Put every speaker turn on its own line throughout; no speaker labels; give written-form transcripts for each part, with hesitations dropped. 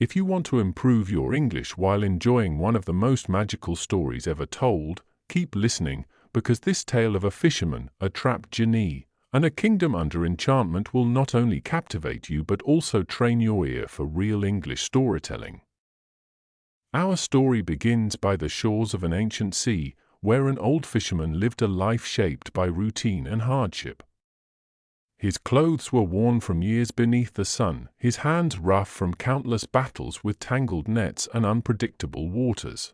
If you want to improve your English while enjoying one of the most magical stories ever told, keep listening, because this tale of a fisherman, a trapped Jinni, and a kingdom under enchantment will not only captivate you but also train your ear for real English storytelling. Our story begins by the shores of an ancient sea, where an old fisherman lived a life shaped by routine and hardship. His clothes were worn from years beneath the sun, his hands rough from countless battles with tangled nets and unpredictable waters.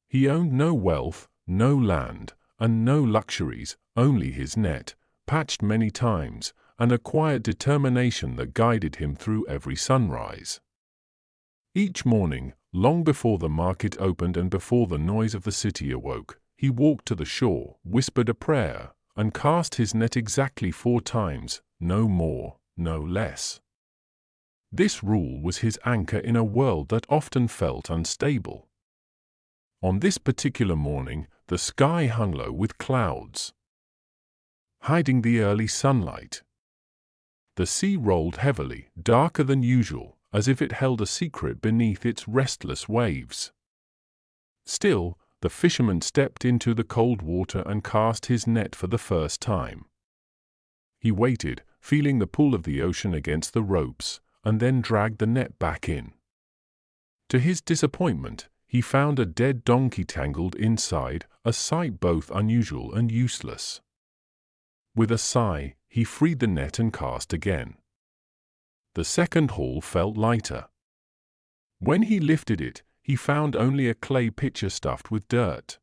He owned no wealth, no land, and no luxuries, only his net, patched many times, and a quiet determination that guided him through every sunrise. Each morning, long before the market opened and before the noise of the city awoke, he walked to the shore, whispered a prayer, and cast his net exactly 4 times, no more, no less. This rule was his anchor in a world that often felt unstable. On this particular morning, the sky hung low with clouds, hiding the early sunlight. The sea rolled heavily, darker than usual, as if it held a secret beneath its restless waves. Still, the fisherman stepped into the cold water and cast his net for the first time. He waited, feeling the pull of the ocean against the ropes, and then dragged the net back in. To his disappointment, he found a dead donkey tangled inside, a sight both unusual and useless. With a sigh, he freed the net and cast again. The second haul felt lighter. When he lifted it, he found only a clay pitcher stuffed with dirt.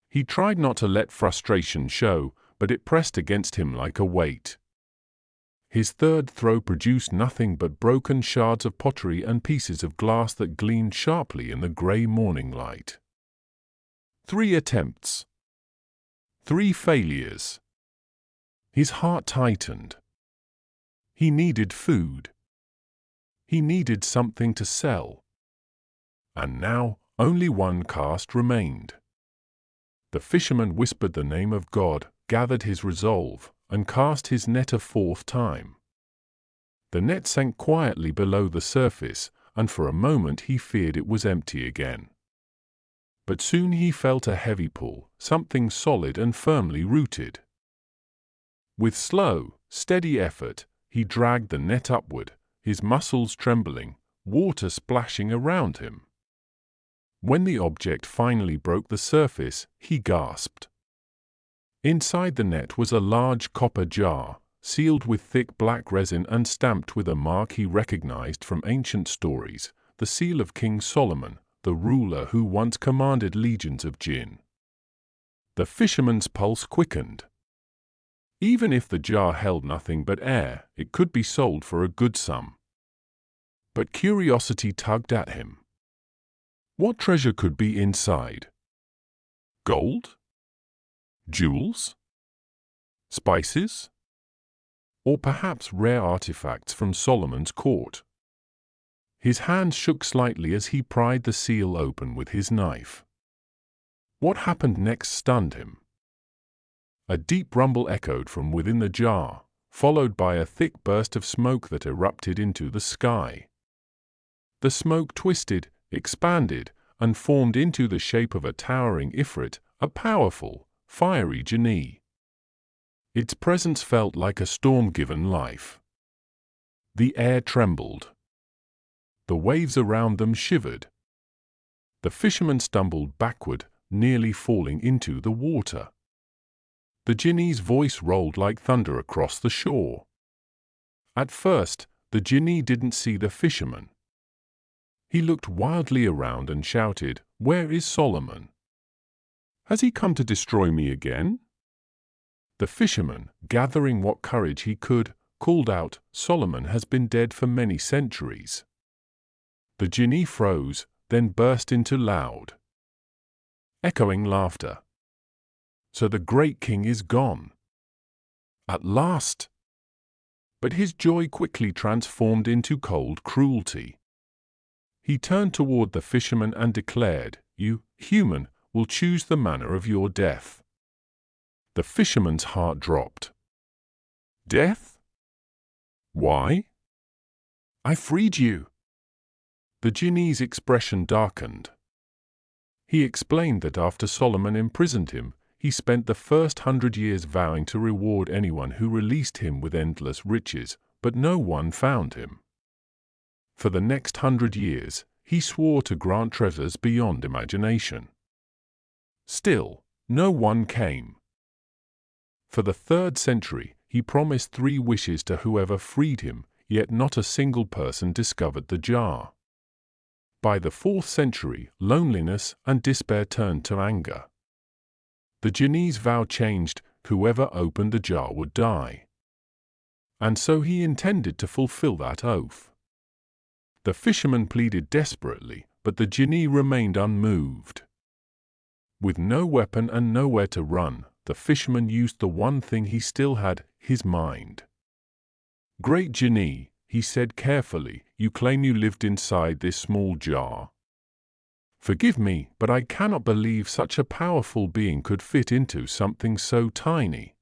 He tried not to let frustration show, but it pressed against him like a weight. His third throw produced nothing but broken shards of pottery and pieces of glass that gleamed sharply in the grey morning light. 3 attempts. 3 failures. His heart tightened. He needed food. He needed something to sell. And now, only one cast remained. The fisherman whispered the name of God, gathered his resolve, and cast his net a 4th time. The net sank quietly below the surface, and for a moment he feared it was empty again. But soon he felt a heavy pull, something solid and firmly rooted. With slow, steady effort, he dragged the net upward, his muscles trembling, water splashing around him. When the object finally broke the surface, he gasped. Inside the net was a large copper jar, sealed with thick black resin and stamped with a mark he recognized from ancient stories, the seal of King Solomon, the ruler who once commanded legions of jinn. The fisherman's pulse quickened. Even if the jar held nothing but air, it could be sold for a good sum. But curiosity tugged at him. What treasure could be inside? Gold? Jewels? Spices? Or perhaps rare artifacts from Solomon's court? His hand shook slightly as he pried the seal open with his knife. What happened next stunned him. A deep rumble echoed from within the jar, followed by a thick burst of smoke that erupted into the sky. The smoke twisted, expanded, and formed into the shape of a towering ifrit, a powerful, fiery Jinni. Its presence felt like a storm given life. The air trembled. The waves around them shivered. The fisherman stumbled backward, nearly falling into the water. The Jinni's voice rolled like thunder across the shore. At first, the Jinni didn't see the fisherman. He looked wildly around and shouted, "Where is Solomon? Has he come to destroy me again?" The fisherman, gathering what courage he could, called out, "Solomon has been dead for many centuries." The Jinni froze, then burst into loud, echoing laughter. So the great king is gone. At last! But his joy quickly transformed into cold cruelty. He turned toward the fisherman and declared, "You, human, will choose the manner of your death." The fisherman's heart dropped. Death? Why? I freed you. The Jinni's expression darkened. He explained that after Solomon imprisoned him, he spent the first 100 years vowing to reward anyone who released him with endless riches, but no one found him. For the next 100 years, he swore to grant treasures beyond imagination. Still, no one came. For the 3rd century, he promised 3 wishes to whoever freed him, yet not a single person discovered the jar. By the 4th century, loneliness and despair turned to anger. The Jinni's vow changed: whoever opened the jar would die. And so he intended to fulfill that oath. The fisherman pleaded desperately, but the Jinni remained unmoved. With no weapon and nowhere to run, the fisherman used the one thing he still had, his mind. "Great Jinni," he said carefully, "you claim you lived inside this small jar. Forgive me, but I cannot believe such a powerful being could fit into something so tiny."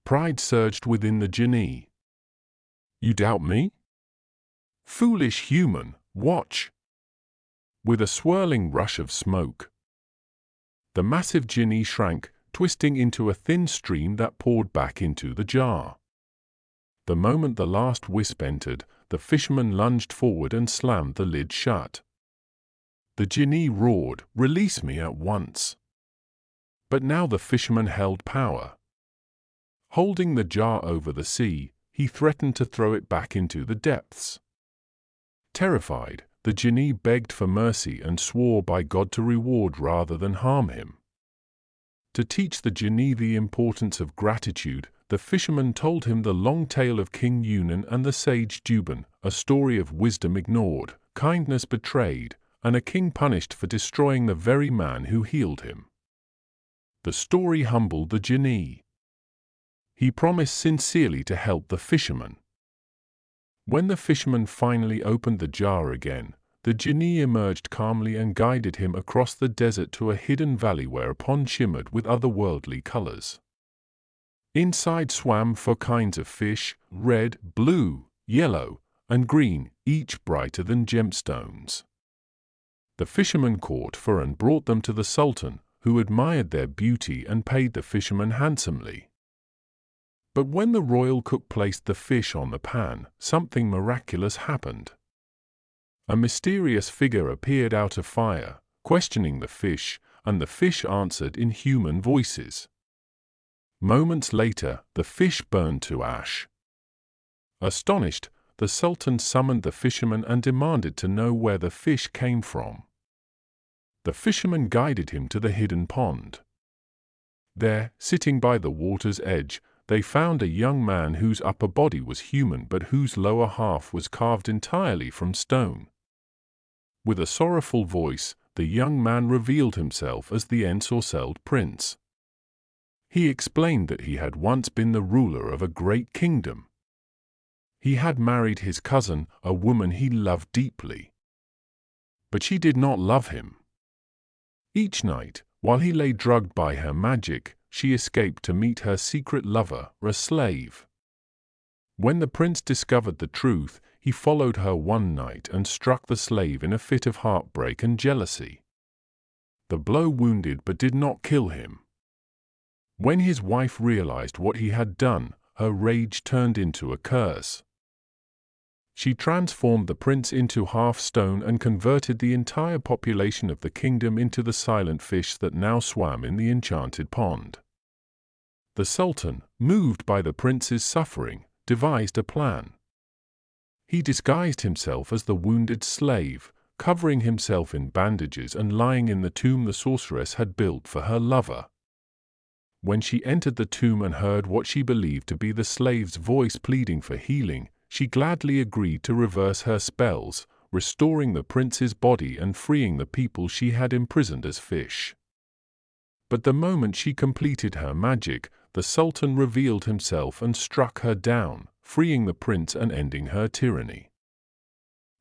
Pride surged within the Jinni. "You doubt me? Foolish human, watch!" With a swirling rush of smoke, the massive Jinni shrank, twisting into a thin stream that poured back into the jar. The moment the last wisp entered, the fisherman lunged forward and slammed the lid shut. The Jinni roared, "Release me at once!" But now the fisherman held power. Holding the jar over the sea, he threatened to throw it back into the depths. Terrified, the Jinni begged for mercy and swore by God to reward rather than harm him. To teach the Jinni the importance of gratitude, the fisherman told him the long tale of King Unan and the sage Juban, a story of wisdom ignored, kindness betrayed, and a king punished for destroying the very man who healed him. The story humbled the Jinni. He promised sincerely to help the fisherman. When the fisherman finally opened the jar again, the Jinni emerged calmly and guided him across the desert to a hidden valley where a pond shimmered with otherworldly colors. Inside swam 4 kinds of fish: red, blue, yellow, and green, each brighter than gemstones. The fisherman caught 4 and brought them to the Sultan, who admired their beauty and paid the fisherman handsomely. But when the royal cook placed the fish on the pan, something miraculous happened. A mysterious figure appeared out of fire, questioning the fish, and the fish answered in human voices. Moments later, the fish burned to ash. Astonished, the Sultan summoned the fisherman and demanded to know where the fish came from. The fisherman guided him to the hidden pond. There, sitting by the water's edge, they found a young man whose upper body was human but whose lower half was carved entirely from stone. With a sorrowful voice, the young man revealed himself as the ensorcelled prince. He explained that he had once been the ruler of a great kingdom. He had married his cousin, a woman he loved deeply. But she did not love him. Each night, while he lay drugged by her magic, she escaped to meet her secret lover, a slave. When the prince discovered the truth, he followed her one night and struck the slave in a fit of heartbreak and jealousy. The blow wounded but did not kill him. When his wife realized what he had done, her rage turned into a curse. She transformed the prince into half stone and converted the entire population of the kingdom into the silent fish that now swam in the enchanted pond. The Sultan, moved by the prince's suffering, devised a plan. He disguised himself as the wounded slave, covering himself in bandages and lying in the tomb the sorceress had built for her lover. When she entered the tomb and heard what she believed to be the slave's voice pleading for healing, she gladly agreed to reverse her spells, restoring the prince's body and freeing the people she had imprisoned as fish. But the moment she completed her magic, the Sultan revealed himself and struck her down, freeing the prince and ending her tyranny.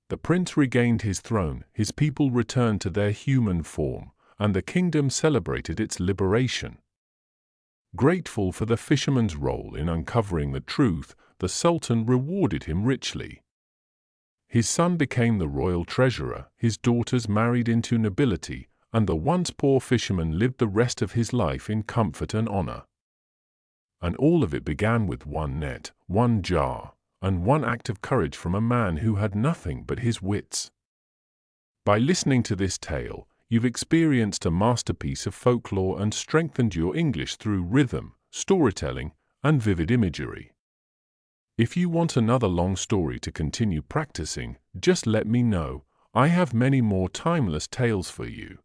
The prince regained his throne, his people returned to their human form, and the kingdom celebrated its liberation. Grateful for the fisherman's role in uncovering the truth, the Sultan rewarded him richly. His son became the royal treasurer, his daughters married into nobility, and the once poor fisherman lived the rest of his life in comfort and honor. And all of it began with one net, one jar, and one act of courage from a man who had nothing but his wits. By listening to this tale, you've experienced a masterpiece of folklore and strengthened your English through rhythm, storytelling, and vivid imagery. If you want another long story to continue practicing, just let me know. I have many more timeless tales for you.